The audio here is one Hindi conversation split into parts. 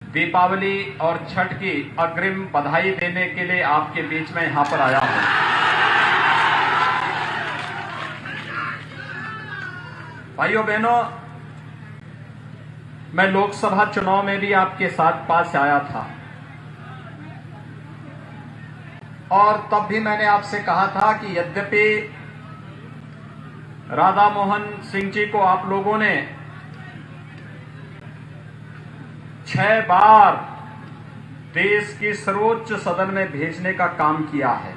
दीपावली और छठ की अग्रिम बधाई देने के लिए आपके बीच में यहां पर आया हूं। भाइयों बहनों, मैं लोकसभा चुनाव में भी आपके साथ पास आया था और तब भी मैंने आपसे कहा था कि यद्यपि राधा मोहन सिंह जी को आप लोगों ने 6 बार देश की सर्वोच्च सदन में भेजने का काम किया है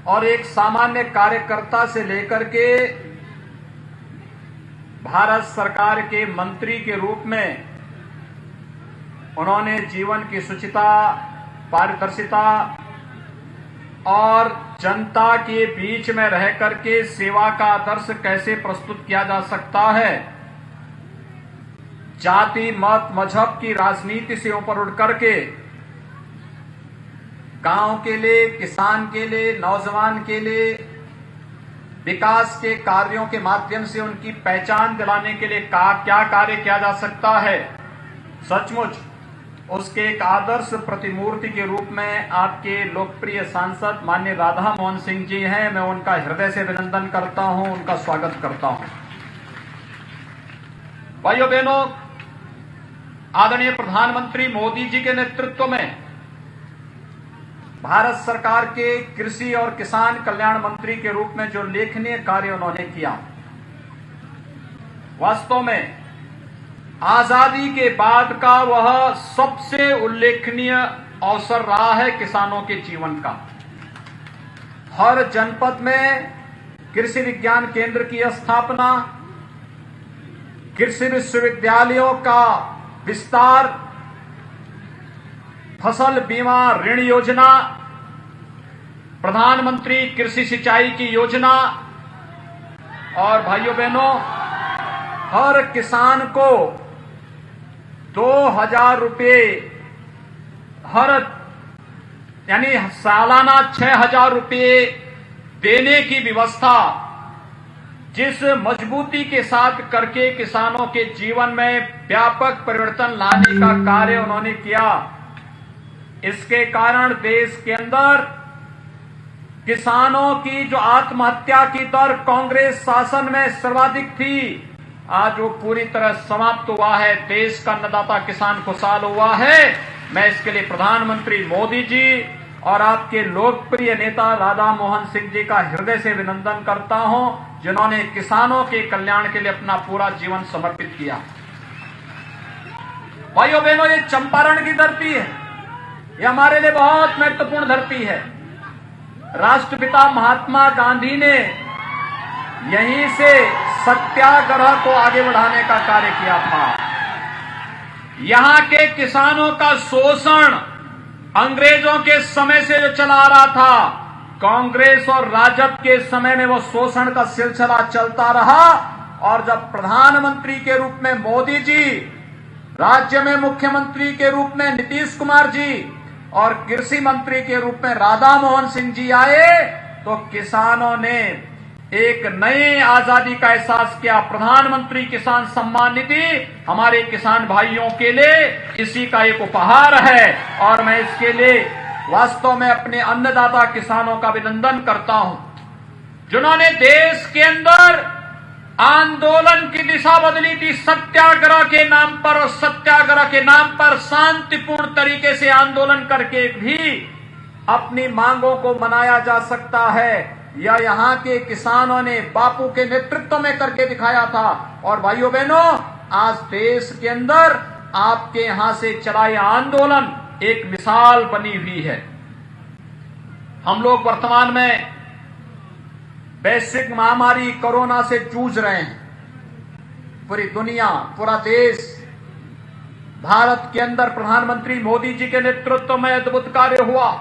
और एक सामान्य कार्यकर्ता से लेकर के भारत सरकार के मंत्री के रूप में उन्होंने जीवन की शुचिता, पारदर्शिता और जनता के बीच में रह करके सेवा का आदर्श कैसे प्रस्तुत किया जा सकता है, जाति मत मजहब की राजनीति से ऊपर उठ करके गांव के लिए, किसान के लिए, नौजवान के लिए विकास के कार्यों के माध्यम से उनकी पहचान दिलाने के लिए क्या कार्य किया जा सकता है, सचमुच उसके एक आदर्श प्रतिमूर्ति के रूप में आपके लोकप्रिय सांसद माननीय राधा मोहन सिंह जी हैं। मैं उनका हृदय से अभिनंदन करता हूं, उनका स्वागत करता हूं। भाइयों बहनों, आदरणीय प्रधानमंत्री मोदी जी के नेतृत्व में भारत सरकार के कृषि और किसान कल्याण मंत्री के रूप में जो उल्लेखनीय कार्य उन्होंने किया, वास्तव में आजादी के बाद का वह सबसे उल्लेखनीय अवसर रहा है किसानों के जीवन का। हर जनपद में कृषि विज्ञान केंद्र की स्थापना, कृषि विश्वविद्यालयों का विस्तार, फसल बीमा ऋण योजना, प्रधानमंत्री कृषि सिंचाई की योजना और भाइयों बहनों, हर किसान को 2000 रुपये यानी सालाना 6000 रुपये देने की व्यवस्था जिस मजबूती के साथ करके किसानों के जीवन में व्यापक परिवर्तन लाने का कार्य उन्होंने किया, इसके कारण देश के अंदर किसानों की जो आत्महत्या की दर कांग्रेस शासन में सर्वाधिक थी, आज वो पूरी तरह समाप्त हुआ है। देश का अन्नदाता किसान खुशहाल हुआ है। मैं इसके लिए प्रधानमंत्री मोदी जी और आपके लोकप्रिय नेता राधा मोहन सिंह जी का हृदय से अभिनंदन करता हूं, जिन्होंने किसानों के कल्याण के लिए अपना पूरा जीवन समर्पित किया। भाइयों बहनों, ये चंपारण की धरती है, ये हमारे लिए बहुत महत्वपूर्ण धरती है। राष्ट्रपिता महात्मा गांधी ने यहीं से सत्याग्रह को आगे बढ़ाने का कार्य किया था। यहां के किसानों का शोषण अंग्रेजों के समय से जो चला आ रहा था, कांग्रेस और राजद के समय में वो शोषण का सिलसिला चलता रहा और जब प्रधानमंत्री के रूप में मोदी जी, राज्य में मुख्यमंत्री के रूप में नीतीश कुमार जी और कृषि मंत्री के रूप में राधा मोहन सिंह जी आए, तो किसानों ने एक नए आजादी का एहसास किया। प्रधानमंत्री किसान सम्मान निधि हमारे किसान भाइयों के लिए इसी का एक उपहार है और मैं इसके लिए वास्तव में अपने अन्नदाता किसानों का अभिनंदन करता हूं, जिन्होंने देश के अंदर आंदोलन की दिशा बदली थी। सत्याग्रह के नाम पर और सत्याग्रह के नाम पर शांतिपूर्ण तरीके से आंदोलन करके भी अपनी मांगों को मनाया जा सकता है, या यहाँ के किसानों ने बापू के नेतृत्व में करके दिखाया था। और भाइयों बहनों, आज देश के अंदर आपके यहां से चलाए आंदोलन एक मिसाल बनी हुई है। हम लोग वर्तमान में वैश्विक महामारी कोरोना से जूझ रहे हैं। पूरी दुनिया, पूरा देश, भारत के अंदर प्रधानमंत्री मोदी जी के नेतृत्व में अद्भुत कार्य हुआ।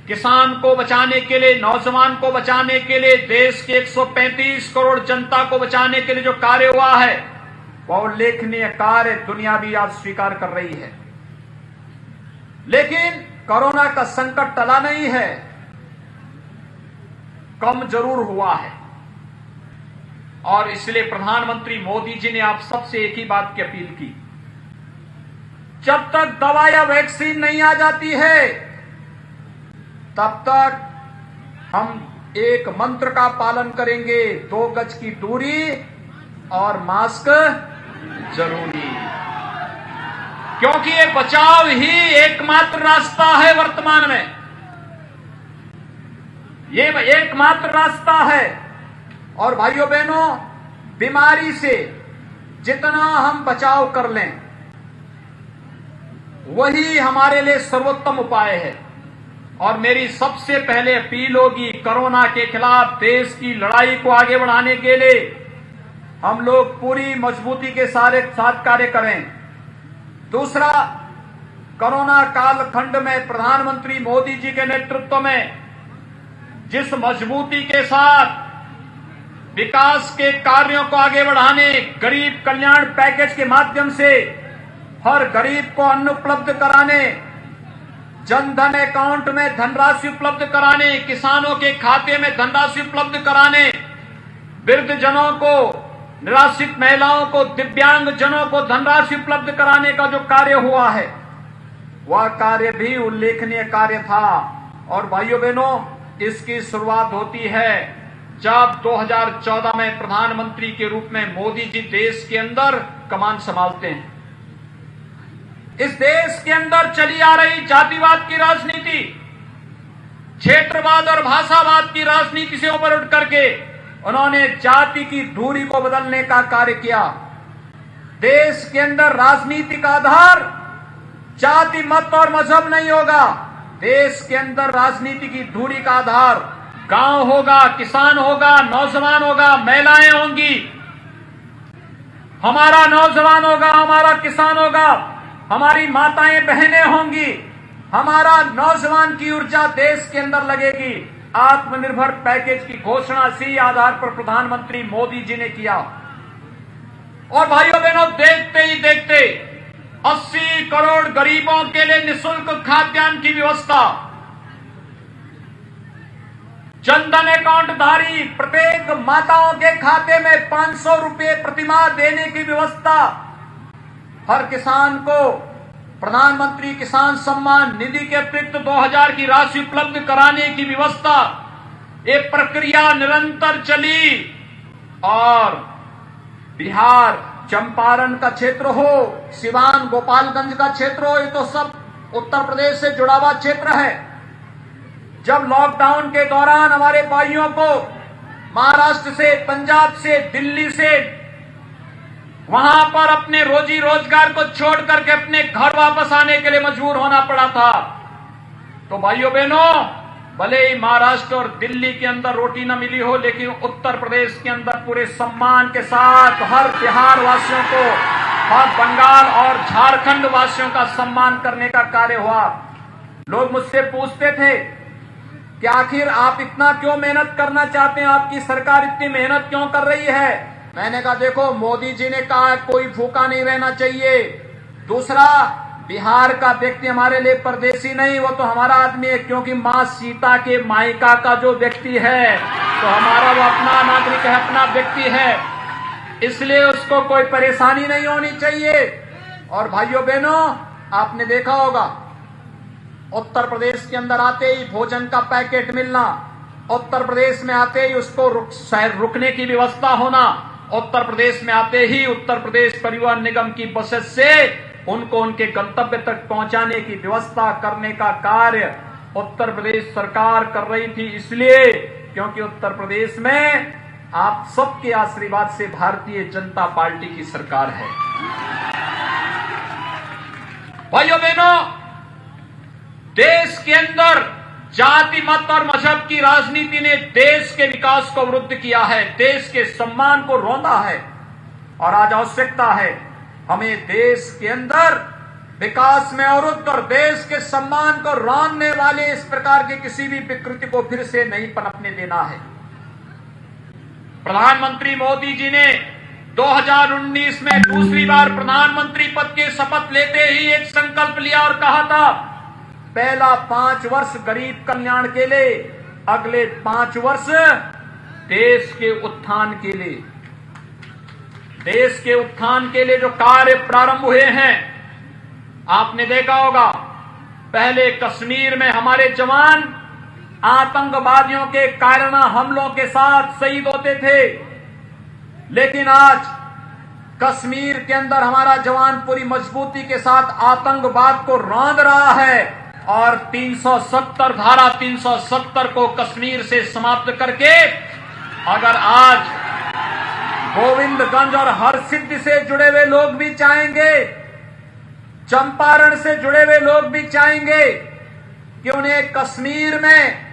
किसान को बचाने के लिए, नौजवान को बचाने के लिए, देश के 135 करोड़ जनता को बचाने के लिए जो कार्य हुआ है, वह उल्लेखनीय कार्य दुनिया भी आज स्वीकार कर रही है। लेकिन कोरोना का संकट टला नहीं है, कम जरूर हुआ है। और इसलिए प्रधानमंत्री मोदी जी ने आप सबसे एक ही बात की अपील की, जब तक दवा या वैक्सीन नहीं आ जाती है तब तक हम एक मंत्र का पालन करेंगे, 2 गज की दूरी और मास्क जरूरी, क्योंकि ये बचाव ही एकमात्र रास्ता है। वर्तमान में ये एकमात्र रास्ता है। और भाइयों बहनों, बीमारी से जितना हम बचाव कर लें वही हमारे लिए सर्वोत्तम उपाय है। और मेरी सबसे पहले अपील होगी, कोरोना के खिलाफ देश की लड़ाई को आगे बढ़ाने के लिए हम लोग पूरी मजबूती के साथ कार्य करें। दूसरा, कोरोना कालखंड में प्रधानमंत्री मोदी जी के नेतृत्व में जिस मजबूती के साथ विकास के कार्यों को आगे बढ़ाने, गरीब कल्याण पैकेज के माध्यम से हर गरीब को अन्न उपलब्ध कराने, जनधन अकाउंट में धनराशि उपलब्ध कराने, किसानों के खाते में धनराशि उपलब्ध कराने, वृद्धजनों को, निराश्रित महिलाओं को, दिव्यांग जनों को धनराशि उपलब्ध कराने का जो कार्य हुआ है वह कार्य भी उल्लेखनीय कार्य था। और भाइयों बहनों, इसकी शुरुआत होती है जब 2014 में प्रधानमंत्री के रूप में मोदी जी देश के अंदर कमान संभालते हैं। इस देश के अंदर चली आ रही जातिवाद की राजनीति, क्षेत्रवाद और भाषावाद की राजनीति से ऊपर उठ करके उन्होंने जाति की दूरी को बदलने का कार्य किया। देश के अंदर राजनीति का आधार जाति, मत और मजहब नहीं होगा। देश के अंदर राजनीति की दूरी का आधार गांव होगा, किसान होगा, नौजवान होगा, महिलाएं होंगी। हमारा नौजवान होगा, हमारा किसान होगा, हमारी माताएं बहनें होंगी। हमारा नौजवान की ऊर्जा देश के अंदर लगेगी। आत्मनिर्भर पैकेज की घोषणा इसी आधार पर प्रधानमंत्री मोदी जी ने किया। और भाइयों बहनों, देखते ही देखते 80 करोड़ गरीबों के लिए निःशुल्क खाद्यान्न की व्यवस्था, जनधन अकाउंट धारी प्रत्येक माताओं के खाते में 500 रुपए प्रतिमाह देने की व्यवस्था, हर किसान को प्रधानमंत्री किसान सम्मान निधि के अतिरिक्त 2000 की राशि उपलब्ध कराने की व्यवस्था, ये प्रक्रिया निरंतर चली। और बिहार, चंपारण का क्षेत्र हो, सिवान, गोपालगंज का क्षेत्र हो, ये तो सब उत्तर प्रदेश से जुड़ा हुआ क्षेत्र है। जब लॉकडाउन के दौरान हमारे भाइयों को महाराष्ट्र से, पंजाब से, दिल्ली से वहां पर अपने रोजी रोजगार को छोड़ करके अपने घर वापस आने के लिए मजबूर होना पड़ा था, तो भाइयों बहनों, भले ही महाराष्ट्र और दिल्ली के अंदर रोटी न मिली हो, लेकिन उत्तर प्रदेश के अंदर पूरे सम्मान के साथ हर बिहार वासियों को, हर बंगाल और झारखंड वासियों का सम्मान करने का कार्य हुआ। लोग मुझसे पूछते थे कि आखिर आप इतना क्यों मेहनत करना चाहते हैं, आपकी सरकार इतनी मेहनत क्यों कर रही है। मैंने कहा, देखो, मोदी जी ने कहा कोई भूखा नहीं रहना चाहिए। दूसरा, बिहार का व्यक्ति हमारे लिए परदेसी नहीं, वो तो हमारा आदमी है, क्योंकि मां सीता के मायका का जो व्यक्ति है तो हमारा वो अपना नागरिक है, अपना व्यक्ति है, इसलिए उसको कोई परेशानी नहीं होनी चाहिए। और भाइयों बहनों, आपने देखा होगा उत्तर प्रदेश के अंदर आते ही भोजन का पैकेट मिलना, उत्तर प्रदेश में आते ही उसको रुकने की व्यवस्था होना, उत्तर प्रदेश में आते ही उत्तर प्रदेश परिवहन निगम की बसेस से उनको उनके गंतव्य तक पहुंचाने की व्यवस्था करने का कार्य उत्तर प्रदेश सरकार कर रही थी, इसलिए क्योंकि उत्तर प्रदेश में आप सबके आशीर्वाद से भारतीय जनता पार्टी की सरकार है। भाइयों बहनों, देश के अंदर जाति, मत और मजहब की राजनीति ने देश के विकास को अवरुद्ध किया है, देश के सम्मान को रौंदा है। और आज आवश्यकता है हमें देश के अंदर विकास में अवरुद्ध और देश के सम्मान को रौंदने वाले इस प्रकार की किसी भी विकृति को फिर से नहीं पनपने देना है। प्रधानमंत्री मोदी जी ने 2019 में दूसरी बार प्रधानमंत्री पद के शपथ लेते ही एक संकल्प लिया और कहा था, पहला 5 वर्ष गरीब कल्याण के लिए, अगले 5 वर्ष देश के उत्थान के लिए। देश के उत्थान के लिए जो कार्य प्रारंभ हुए हैं, आपने देखा होगा पहले कश्मीर में हमारे जवान आतंकवादियों के कायराना हमलों के साथ शहीद होते थे, लेकिन आज कश्मीर के अंदर हमारा जवान पूरी मजबूती के साथ आतंकवाद को रौंद रहा है और 370 धारा 370 को कश्मीर से समाप्त करके अगर आज गोविंदगंज और हरसिद्धि से जुड़े हुए लोग भी चाहेंगे, चंपारण से जुड़े हुए लोग भी चाहेंगे कि उन्हें कश्मीर में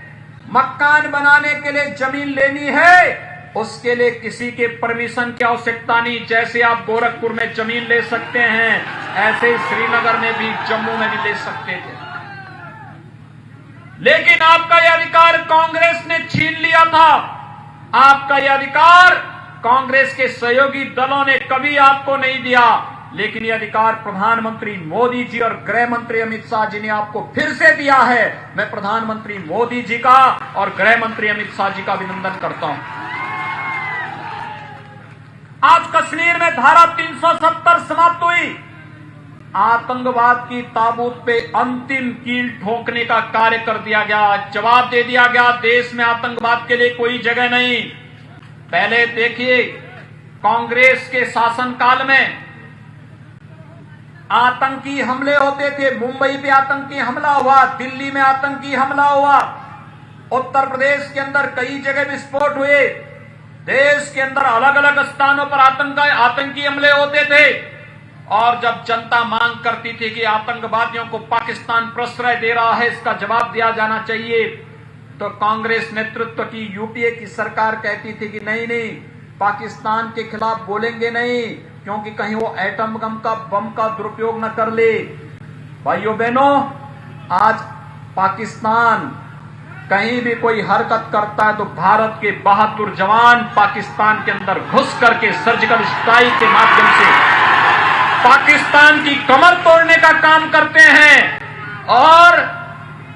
मकान बनाने के लिए जमीन लेनी है, उसके लिए किसी के परमिशन की आवश्यकता नहीं। जैसे आप गोरखपुर में जमीन ले सकते हैं, ऐसे ही श्रीनगर में भी, जम्मू में भी ले सकते थे। लेकिन आपका यह अधिकार कांग्रेस ने छीन लिया था। आपका यह अधिकार कांग्रेस के सहयोगी दलों ने कभी आपको नहीं दिया, लेकिन यह अधिकार प्रधानमंत्री मोदी जी और गृह मंत्री अमित शाह जी ने आपको फिर से दिया है। मैं प्रधानमंत्री मोदी जी का और गृह मंत्री अमित शाह जी का अभिनंदन करता हूं। आज कश्मीर में धारा 370 समाप्त हुई। आतंकवाद की ताबूत पे अंतिम कील ठोकने का कार्य कर दिया गया, जवाब दे दिया गया, देश में आतंकवाद के लिए कोई जगह नहीं। पहले देखिए, कांग्रेस के शासनकाल में आतंकी हमले होते थे। मुंबई पे आतंकी हमला हुआ, दिल्ली में आतंकी हमला हुआ, उत्तर प्रदेश के अंदर कई जगह विस्फोट हुए, देश के अंदर अलग अलग स्थानों पर आतंकी हमले होते थे। और जब जनता मांग करती थी कि आतंकवादियों को पाकिस्तान प्रश्रय दे रहा है, इसका जवाब दिया जाना चाहिए, तो कांग्रेस नेतृत्व की यूपीए की सरकार कहती थी कि नहीं नहीं, पाकिस्तान के खिलाफ बोलेंगे नहीं, क्योंकि कहीं वो एटम बम का दुरुपयोग न कर ले। भाइयों बहनों, आज पाकिस्तान कहीं भी कोई हरकत करता है तो भारत के बहादुर जवान पाकिस्तान के अंदर घुस करके सर्जिकल स्ट्राइक के माध्यम से पाकिस्तान की कमर तोड़ने का काम करते हैं। और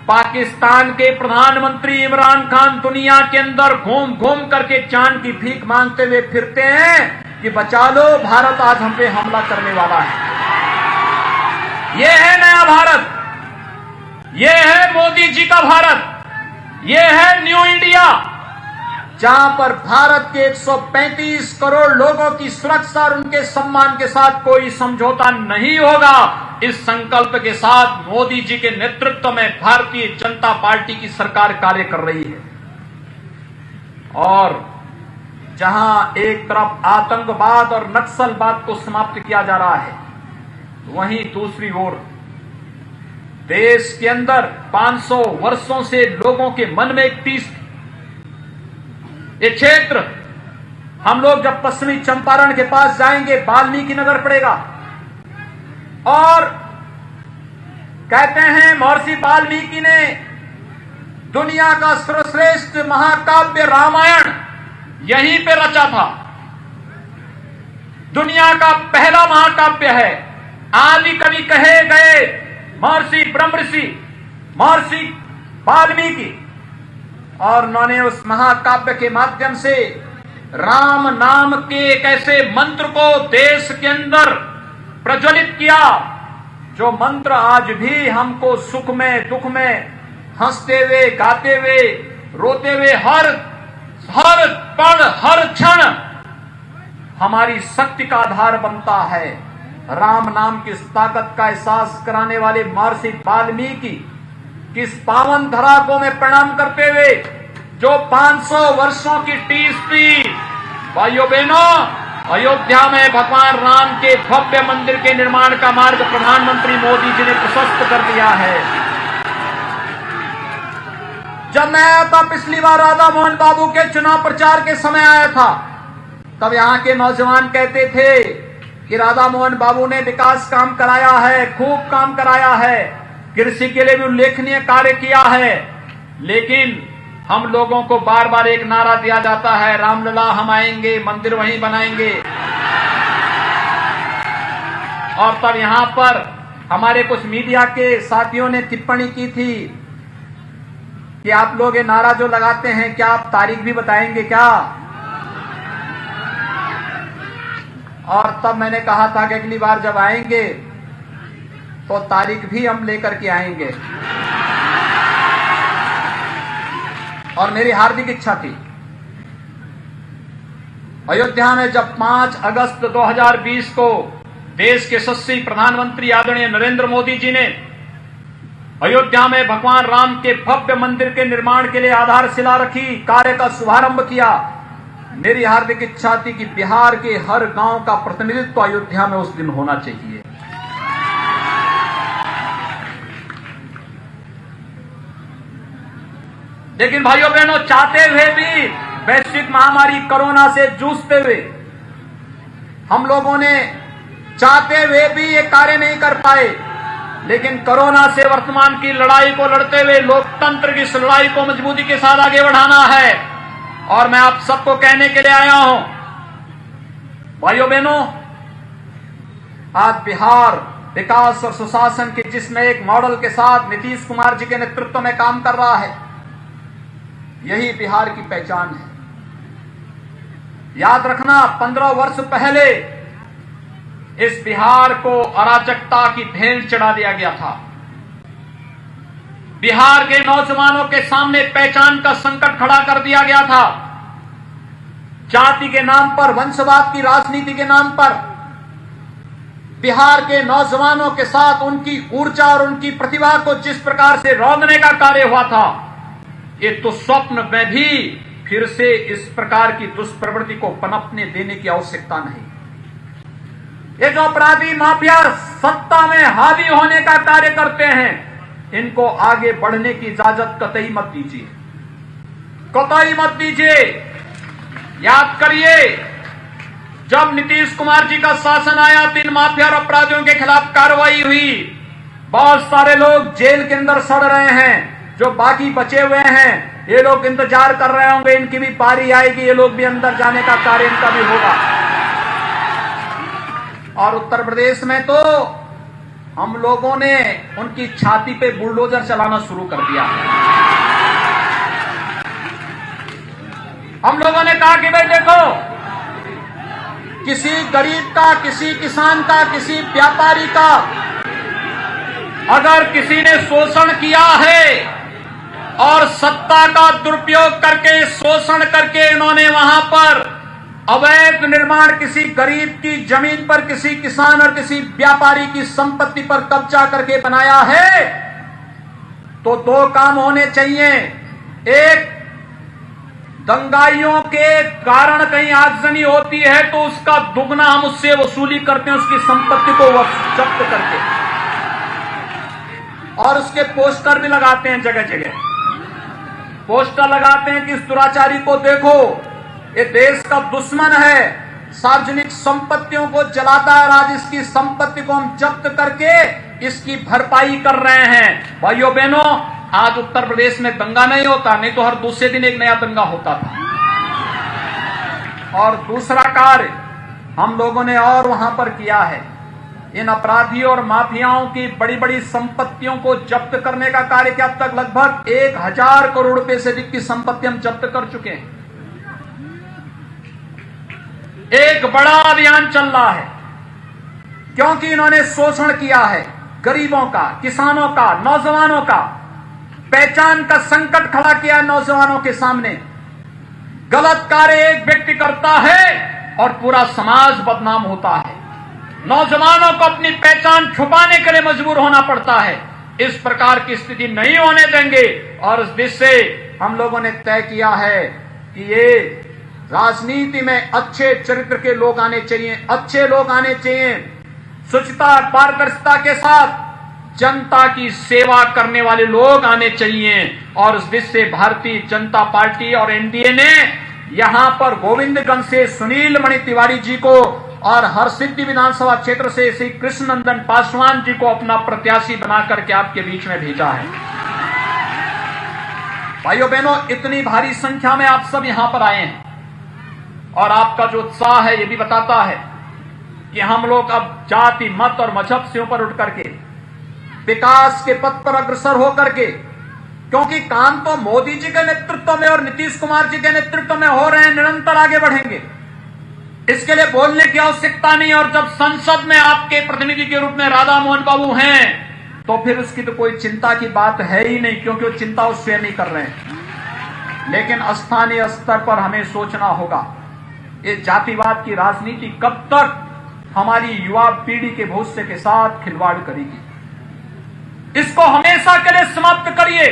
पाकिस्तान के प्रधानमंत्री इमरान खान दुनिया के अंदर घूम घूम करके चांद की भीख मांगते हुए फिरते हैं कि बचा लो, भारत आज हम पे हमला करने वाला है। यह है नया भारत, यह है मोदी जी का भारत, यह है न्यू इंडिया, जहां पर भारत के 135 करोड़ लोगों की सुरक्षा और उनके सम्मान के साथ कोई समझौता नहीं होगा। इस संकल्प के साथ मोदी जी के नेतृत्व में भारतीय जनता पार्टी की सरकार कार्य कर रही है। और जहां एक तरफ आतंकवाद और नक्सलवाद को समाप्त किया जा रहा है, वहीं दूसरी ओर देश के अंदर 500 वर्षों से लोगों के मन में एक टीस, ये क्षेत्र, हम लोग जब पश्चिमी चंपारण के पास जाएंगे, वाल्मीकि नगर पड़ेगा, और कहते हैं महर्षि वाल्मीकि ने दुनिया का सर्वश्रेष्ठ महाकाव्य रामायण यहीं पे रचा था। दुनिया का पहला महाकाव्य है। आदि कवि कहे गए महर्षि ब्रह्मर्षि महर्षि वाल्मीकि, और उन्होंने उस महाकाव्य के माध्यम से राम नाम के एक ऐसे मंत्र को देश के अंदर प्रज्वलित किया, जो मंत्र आज भी हमको सुख में दुख में, हंसते हुए गाते हुए रोते हुए, हर पल हर क्षण हमारी शक्ति का आधार बनता है। राम नाम की इस ताकत का एहसास कराने वाले महर्षि वाल्मीकि किस पावन धरा को में प्रणाम करते हुए जो 500 वर्षों की टीस थी, भाइयों बहनों, अयोध्या में भगवान राम के भव्य मंदिर के निर्माण का मार्ग प्रधानमंत्री मोदी जी ने प्रशस्त कर दिया है। जब मैं आया था पिछली बार, राधा मोहन बाबू के चुनाव प्रचार के समय आया था, तब यहां के नौजवान कहते थे कि राधा मोहन बाबू ने विकास काम कराया है, खूब काम कराया है, कृषि के लिए भी उल्लेखनीय कार्य किया है। लेकिन हम लोगों को बार बार एक नारा दिया जाता है, रामलला हम आएंगे, मंदिर वहीं बनाएंगे। और तब यहां पर हमारे कुछ मीडिया के साथियों ने टिप्पणी की थी कि आप लोग ये नारा जो लगाते हैं, क्या आप तारीख भी बताएंगे क्या? और तब मैंने कहा था कि अगली बार जब आएंगे तो तारीख भी हम लेकर के आएंगे, और मेरी हार्दिक इच्छा थी अयोध्या में जब 5 अगस्त 2020 को देश के यशस्वी प्रधानमंत्री आदरणीय नरेंद्र मोदी जी ने अयोध्या में भगवान राम के भव्य मंदिर के निर्माण के लिए आधारशिला रखी, कार्य का शुभारंभ किया, मेरी हार्दिक इच्छा थी कि बिहार के हर गांव का प्रतिनिधित्व अयोध्या में उस दिन होना चाहिए। लेकिन भाइयों बहनों, चाहते हुए भी वैश्विक महामारी कोरोना से जूझते हुए हम लोगों ने चाहते हुए भी ये कार्य नहीं कर पाए। लेकिन कोरोना से वर्तमान की लड़ाई को लड़ते हुए लोकतंत्र की इस लड़ाई को मजबूती के साथ आगे बढ़ाना है, और मैं आप सबको कहने के लिए आया हूं, भाइयों बहनों, आज बिहार विकास और सुशासन के जिसमें एक मॉडल के साथ नीतीश कुमार जी के नेतृत्व में काम कर रहा है, यही बिहार की पहचान है। याद रखना, 15 वर्ष पहले इस बिहार को अराजकता की भेंट चढ़ा दिया गया था। बिहार के नौजवानों के सामने पहचान का संकट खड़ा कर दिया गया था। जाति के नाम पर, वंशवाद की राजनीति के नाम पर बिहार के नौजवानों के साथ उनकी ऊर्जा और उनकी प्रतिभा को जिस प्रकार से रौंदने का कार्य हुआ था, ये तो स्वप्न में भी फिर से इस प्रकार की दुष्प्रवृत्ति को पनपने देने की आवश्यकता नहीं। ये जो अपराधी माफिया सत्ता में हावी होने का कार्य करते हैं, इनको आगे बढ़ने की इजाजत कतई मत दीजिए, कतई मत दीजिए। याद करिए, जब नीतीश कुमार जी का शासन आया, 3 माफिया और अपराधियों के खिलाफ कार्रवाई हुई, बहुत सारे लोग जेल के अंदर सड़ रहे हैं। जो बाकी बचे हुए हैं, ये लोग इंतजार कर रहे होंगे, इनकी भी पारी आएगी, ये लोग भी अंदर जाने का कार्य इनका भी होगा। और उत्तर प्रदेश में तो हम लोगों ने उनकी छाती पे बुलडोजर चलाना शुरू कर दिया। हम लोगों ने कहा कि भाई देखो, किसी गरीब का, किसी किसान का, किसी व्यापारी का अगर किसी ने शोषण किया है और सत्ता का दुरुपयोग करके, शोषण करके इन्होंने वहां पर अवैध निर्माण किसी गरीब की जमीन पर, किसी किसान और किसी व्यापारी की संपत्ति पर कब्जा करके बनाया है, तो 2 काम होने चाहिए। एक, दंगाइयों के कारण कहीं आगजनी होती है तो उसका दुगना हम उससे वसूली करते हैं, उसकी संपत्ति को जब्त करके, और उसके पोस्टर भी लगाते हैं, जगह जगह पोस्टर लगाते हैं कि इस दुराचारी को देखो, ये देश का दुश्मन है, सार्वजनिक संपत्तियों को जलाता है, आज इसकी संपत्ति को हम जब्त करके इसकी भरपाई कर रहे हैं। भाइयों बहनों, आज उत्तर प्रदेश में दंगा नहीं होता, नहीं तो हर दूसरे दिन एक नया दंगा होता था। और दूसरा कार्य हम लोगों ने और वहां पर किया है, इन अपराधियों और माफियाओं की बड़ी बड़ी संपत्तियों को जब्त करने का कार्य क्या, अब तक लगभग 1000 करोड़ रुपए से अधिक की संपत्ति हम जब्त कर चुके हैं। एक बड़ा अभियान चल रहा है, क्योंकि इन्होंने शोषण किया है गरीबों का, किसानों का, नौजवानों का, पहचान का संकट खड़ा किया है नौजवानों के सामने। गलत कार्य एक व्यक्ति करता है और पूरा समाज बदनाम होता है, नौजवानों को अपनी पहचान छुपाने के लिए मजबूर होना पड़ता है। इस प्रकार की स्थिति नहीं होने देंगे, और इस दिशा से हम लोगों ने तय किया है कि ये राजनीति में अच्छे चरित्र के लोग आने चाहिए, अच्छे लोग आने चाहिए, शुचिता, पारदर्शिता के साथ जनता की सेवा करने वाले लोग आने चाहिए। और इस दिशा से भारतीय जनता पार्टी और एनडीए ने यहां पर गोविंदगंज से सुनील मणि तिवारी जी को और हरसिद्धि विधानसभा क्षेत्र से श्री कृष्णनंदन पासवान जी को अपना प्रत्याशी बना करके आपके बीच में भेजा है। भाइयों बहनों, इतनी भारी संख्या में आप सब यहां पर आए हैं, और आपका जो उत्साह है ये भी बताता है कि हम लोग अब जाति, मत और मजहब से ऊपर उठ करके विकास के पथ पर अग्रसर होकर के, क्योंकि काम तो मोदी जी के नेतृत्व में और नीतीश कुमार जी के नेतृत्व में हो रहे हैं, निरंतर आगे बढ़ेंगे। इसके लिए बोलने की आवश्यकता नहीं। और जब संसद में आपके प्रतिनिधि के रूप में राधा मोहन बाबू हैं, तो फिर उसकी तो कोई चिंता की बात है ही नहीं, क्योंकि वो चिंता वो स्वयं नहीं कर रहे हैं। लेकिन स्थानीय स्तर पर हमें सोचना होगा, ये जातिवाद की राजनीति कब तक हमारी युवा पीढ़ी के भविष्य के साथ खिलवाड़ करेगी। इसको हमेशा के लिए समाप्त करिए।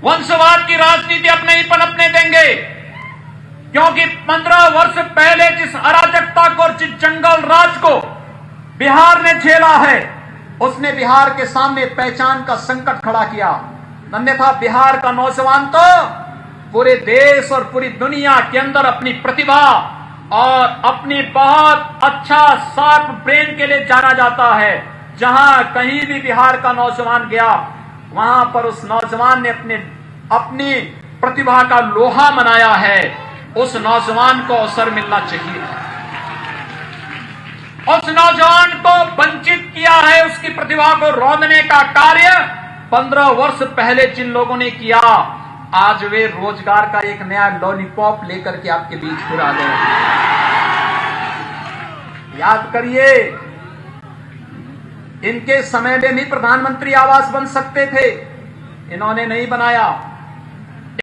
वंशवाद की राजनीति अपने ही पनपने देंगे, क्योंकि 15 वर्ष पहले जिस अराजकता को और जिस जंगल राज को बिहार ने झेला है, उसने बिहार के सामने पहचान का संकट खड़ा किया। अन्यथा बिहार का नौजवान तो पूरे देश और पूरी दुनिया के अंदर अपनी प्रतिभा और अपनी बहुत अच्छा शार्प ब्रेन के लिए जाना जाता है। जहां कहीं भी बिहार का नौजवान गया, वहां पर उस नौजवान ने अपनी प्रतिभा का लोहा मनाया है। उस नौजवान को अवसर मिलना चाहिए। उस नौजवान को वंचित किया है, उसकी प्रतिभा को रौंदने का कार्य 15 वर्ष पहले जिन लोगों ने किया, आज वे रोजगार का एक नया लॉलीपॉप लेकर के आपके बीच फिर आ गए। याद करिए, इनके समय में भी प्रधानमंत्री आवास बन सकते थे, इन्होंने नहीं बनाया।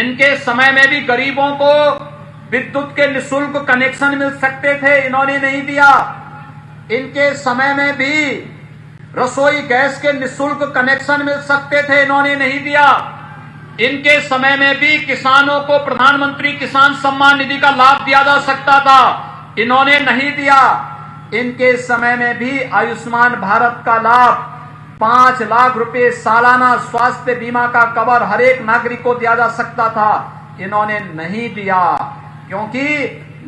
इनके समय में भी गरीबों को विद्युत के निःशुल्क कनेक्शन मिल सकते थे, इन्होंने नहीं दिया। इनके समय में भी रसोई गैस के निःशुल्क कनेक्शन मिल सकते थे, इन्होंने नहीं दिया। इनके समय में भी किसानों को प्रधानमंत्री किसान सम्मान निधि का लाभ दिया जा सकता था, इन्होंने नहीं दिया। इनके समय में भी आयुष्मान भारत का लाभ 5 लाख रुपए सालाना स्वास्थ्य बीमा का कवर हर एक नागरिक को दिया जा सकता था, इन्होंने नहीं दिया। क्योंकि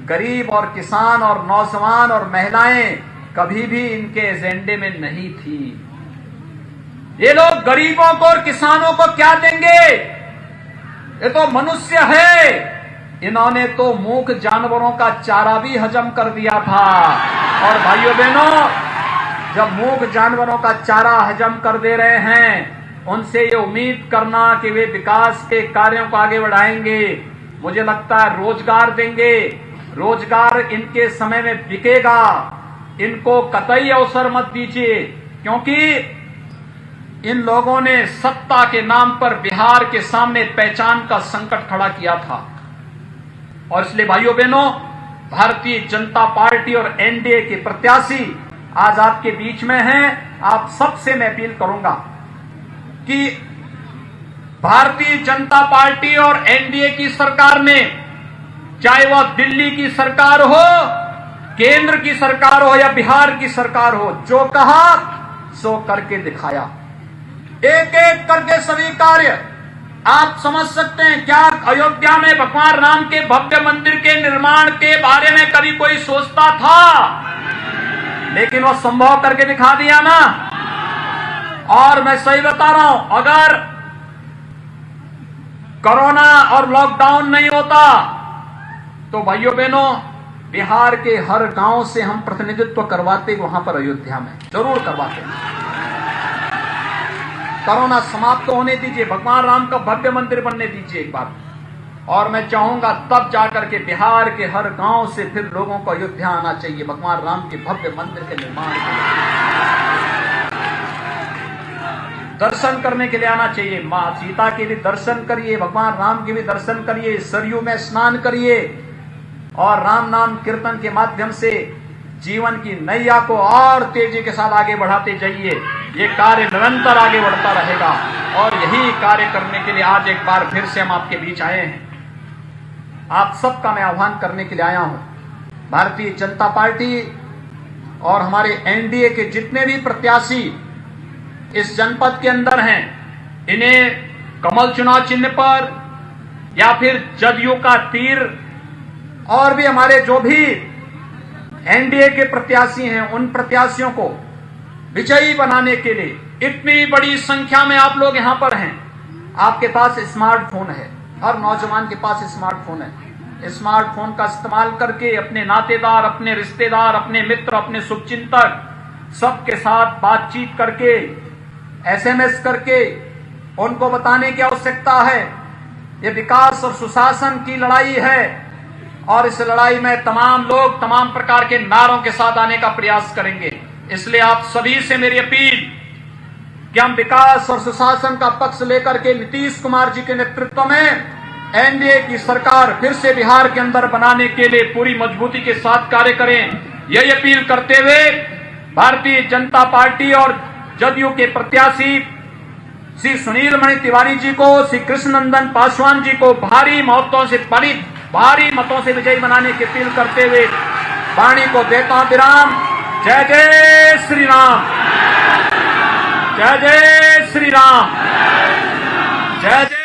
गरीब और किसान और नौजवान और महिलाएं कभी भी इनके एजेंडे में नहीं थी। ये लोग गरीबों को और किसानों को क्या देंगे? ये तो मनुष्य है। इन्होंने तो मूक जानवरों का चारा भी हजम कर दिया था। और भाइयों बहनों, जब मूक जानवरों का चारा हजम कर दे रहे हैं, उनसे ये उम्मीद करना कि वे विकास के कार्यों को आगे बढ़ाएंगे, मुझे लगता है रोजगार देंगे, रोजगार इनके समय में बिकेगा। इनको कतई अवसर मत दीजिए, क्योंकि इन लोगों ने सत्ता के नाम पर बिहार के सामने पहचान का संकट खड़ा किया था। और इसलिए भाइयों बहनों, भारतीय जनता पार्टी और एनडीए के प्रत्याशी आज आपके बीच में हैं। आप सबसे मैं अपील करूंगा कि भारतीय जनता पार्टी और एनडीए की सरकार ने, चाहे वह दिल्ली की सरकार हो, केंद्र की सरकार हो या बिहार की सरकार हो, जो कहा सो करके दिखाया। एक एक करके सभी कार्य आप समझ सकते हैं। क्या अयोध्या में भगवान राम के भव्य मंदिर के निर्माण के बारे में कभी कोई सोचता था? लेकिन वो संभव करके दिखा दिया ना। और मैं सही बता रहा हूं, अगर कोरोना और लॉकडाउन नहीं होता तो भाइयों बहनों, बिहार के हर गांव से हम प्रतिनिधित्व करवाते वहां पर अयोध्या में, जरूर करवाते। कोरोना समाप्त होने दीजिए, भगवान राम का भव्य मंदिर बनने दीजिए एक बार। और मैं चाहूंगा तब जाकर के बिहार के हर गांव से फिर लोगों को अयोध्या आना चाहिए, भगवान राम के भव्य मंदिर के निर्माण के लिए दर्शन करने के लिए आना चाहिए। मां सीता के भी दर्शन करिए, भगवान राम के भी दर्शन करिए, सरयू में स्नान करिए और राम नाम कीर्तन के माध्यम से जीवन की नैया को और तेजी के साथ आगे बढ़ाते जाइए। ये कार्य निरंतर आगे बढ़ता रहेगा और यही कार्य करने के लिए आज एक बार फिर से हम आपके बीच आए हैं। आप सबका मैं आह्वान करने के लिए आया हूं। भारतीय जनता पार्टी और हमारे एनडीए के जितने भी प्रत्याशी इस जनपद के अंदर हैं, इन्हें कमल चुनाव चिन्ह पर या फिर जदयू का तीर और भी हमारे जो भी एनडीए के प्रत्याशी हैं, उन प्रत्याशियों को विजयी बनाने के लिए इतनी बड़ी संख्या में आप लोग यहां पर हैं। आपके पास स्मार्टफोन है, हर नौजवान के पास स्मार्टफोन है। स्मार्टफोन का इस्तेमाल करके अपने नातेदार, अपने रिश्तेदार, अपने मित्र, अपने शुभचिंतक सबके साथ बातचीत करके, एसएमएस करके उनको बताने की आवश्यकता है ये विकास और सुशासन की लड़ाई है और इस लड़ाई में तमाम लोग तमाम प्रकार के नारों के साथ आने का प्रयास करेंगे। इसलिए आप सभी से मेरी अपील कि हम विकास और सुशासन का पक्ष लेकर के नीतीश कुमार जी के नेतृत्व में एनडीए की सरकार फिर से बिहार के अंदर बनाने के लिए पूरी मजबूती के साथ कार्य करें। यही अपील करते हुए भारतीय जनता पार्टी और जदयू के प्रत्याशी श्री सुनील मणि तिवारी जी को, श्री कृष्णनंदन पासवान जी को भारी मतों से विजयी बनाने की अपील करते हुए वाणी को देता हूं विराम। जय जय श्री राम, जय जय श्री राम, जय जय।